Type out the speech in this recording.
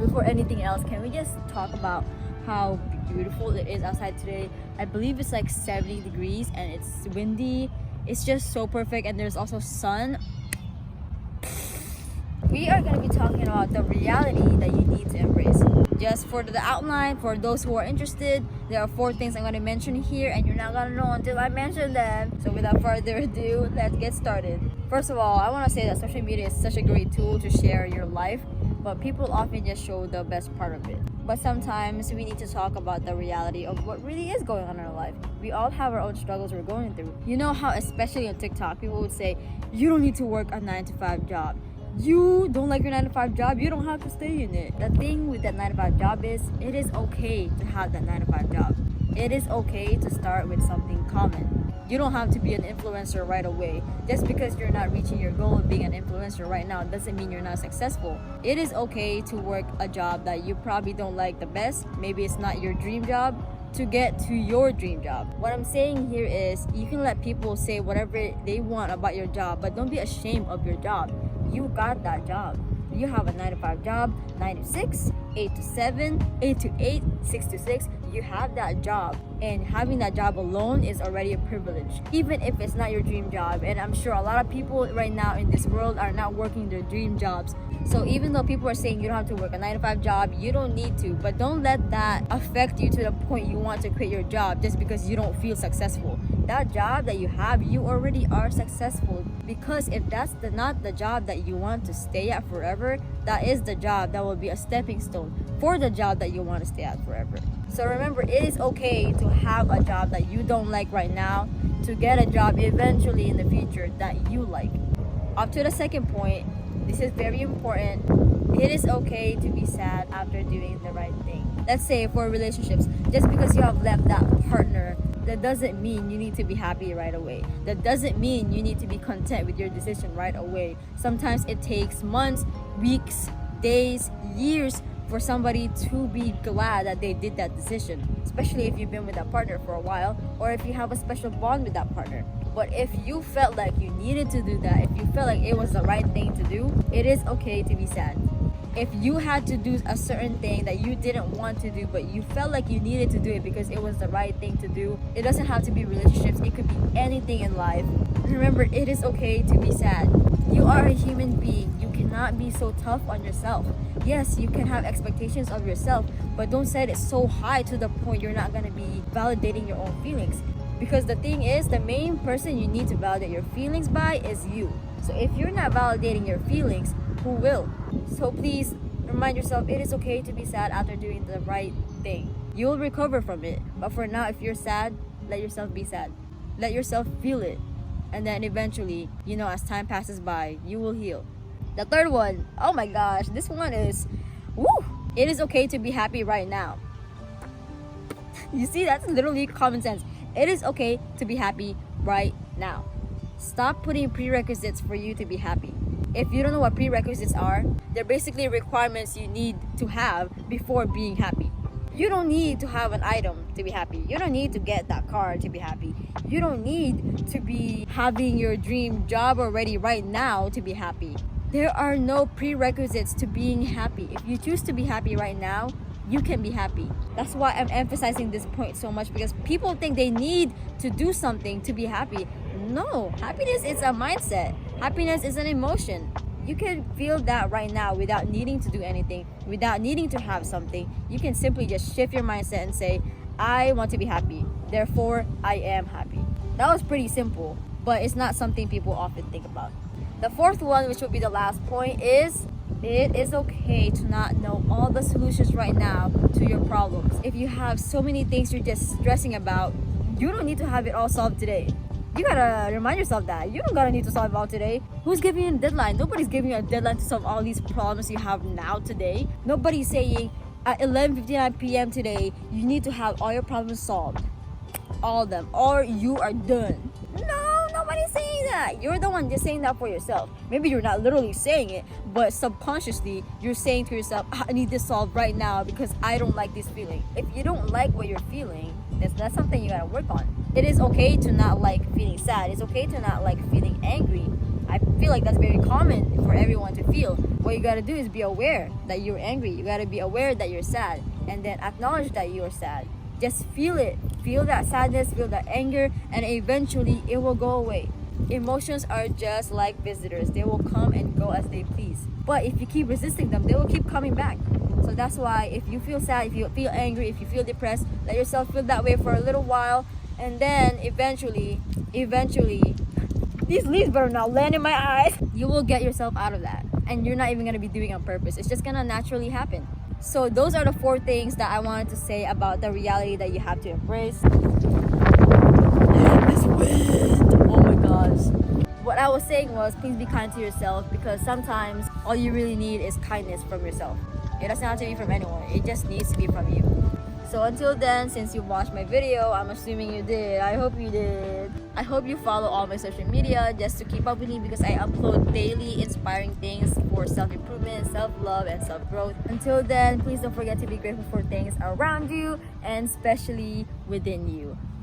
before anything else, can we just talk about how beautiful it is outside today? I believe it's like 70 degrees and it's windy. It's just so perfect, and there's also sun. We are going to be talking about the reality that you need to embrace. Just for the outline, for those who are interested, there are 4 things I'm going to mention here, and you're not going to know until I mention them. So without further ado, let's get started. First of all, I want to say that social media is such a great tool to share your life, but people often just show the best part of it. But sometimes we need to talk about the reality of what really is going on in our life. We all have our own struggles we're going through. You know how, especially on TikTok, people would say, you don't need to work a 9-to-5 job. You don't like your 9-to-5 job, you don't have to stay in it. The thing with that 9-to-5 job is, it is okay to have that 9-to-5 job. It is okay to start with something common. You don't have to be an influencer right away. Just because you're not reaching your goal of being an influencer right now doesn't mean you're not successful. It is okay to work a job that you probably don't like the best. Maybe it's not your dream job, to get to your dream job. What I'm saying here is, you can let people say whatever they want about your job, but don't be ashamed of your job. You got that job. You have a 9-to-5 job, 9 to 6, 8 to 7, 8 to 8, 6 to 6. You have that job, and having that job alone is already a privilege, even if it's not your dream job. And I'm sure a lot of people right now in this world are not working their dream jobs. So even though people are saying you don't have to work a 9-to-5 job, you don't need to. But don't let that affect you to the point you want to quit your job just because you don't feel successful. That job that you have, you already are successful. Because if that's not the job that you want to stay at forever, that is the job that will be a stepping stone for the job that you want to stay at forever. So remember, it is okay to have a job that you don't like right now, to get a job eventually in the future that you like. Up to the second point, this is very important. It is okay to be sad after doing the right thing. Let's say for relationships, just because you have left that partner, that doesn't mean you need to be happy right away. That doesn't mean you need to be content with your decision right away. Sometimes it takes months, weeks, days, years for somebody to be glad that they did that decision, especially if you've been with that partner for a while, or if you have a special bond with that partner. But if you felt like you needed to do that, if you felt like it was the right thing to do, it is okay to be sad. If you had to do a certain thing that you didn't want to do, but you felt like you needed to do it because it was the right thing to do, it doesn't have to be relationships, it could be anything in life. Remember, it is okay to be sad. You are a human being. You cannot be so tough on yourself. Yes, you can have expectations of yourself, but don't set it so high to the point you're not going to be validating your own feelings. Because the thing is, the main person you need to validate your feelings by is you. So if you're not validating your feelings, who will? So please remind yourself, it is okay to be sad after doing the right thing. You will recover from it. But for now, if you're sad, let yourself be sad. Let yourself feel it. And then eventually, as time passes by, you will heal. The third one, oh my gosh, this one is, woo! It is okay to be happy right now. You see, that's literally common sense. It is okay to be happy right now. Stop putting prerequisites for you to be happy. If you don't know what prerequisites are, they're basically requirements you need to have before being happy. You don't need to have an item to be happy. You don't need to get that car to be happy. You don't need to be having your dream job already right now to be happy. There are no prerequisites to being happy. If you choose to be happy right now, you can be happy. That's why I'm emphasizing this point so much, because people think they need to do something to be happy. No, happiness is a mindset. Happiness is an emotion. You can feel that right now without needing to do anything, without needing to have something. You can simply just shift your mindset and say, I want to be happy, therefore I am happy. That was pretty simple, but it's not something people often think about. The fourth one, which will be the last point, is it is okay to not know all the solutions right now to your problems. If you have so many things you're just stressing about, you don't need to have it all solved today. You gotta remind yourself that you don't gotta need to solve it all today. Who's giving you a deadline? Nobody's giving you a deadline to solve all these problems you have now today. Nobody's saying at 11:59 p.m. today you need to have all your problems solved, all of them, or you are done. No, nobody's saying that. You're the one just saying that for yourself. Maybe you're not literally saying it, but subconsciously you're saying to yourself, I need this solved right now because I don't like this feeling. If you don't like what you're feeling, that's something you gotta work on. It is okay to not like feeling sad. It's okay to not like feeling angry. I feel like that's very common for everyone to feel. What you gotta do is be aware that you're angry. You gotta be aware that you're sad, and then acknowledge that you're sad. Just feel it. Feel that sadness, feel that anger, and eventually it will go away. Emotions are just like visitors. They will come and go as they please. But if you keep resisting them, they will keep coming back. So that's why if you feel sad, if you feel angry, if you feel depressed, let yourself feel that way for a little while, and then eventually, these leaves better not land in my eyes. You will get yourself out of that, and you're not even gonna be doing it on purpose. It's just gonna naturally happen. So those are the 4 things that I wanted to say about the reality that you have to embrace. This wind. Oh my gosh. What I was saying was, please be kind to yourself, because sometimes all you really need is kindness from yourself. It doesn't have to be from anyone. It just needs to be from you. So until then, since you watched my video, I'm assuming you did. I hope you did. I hope you follow all my social media just to keep up with me, because I upload daily inspiring things for self-improvement, self-love, and self-growth. Until then, please don't forget to be grateful for things around you and especially within you.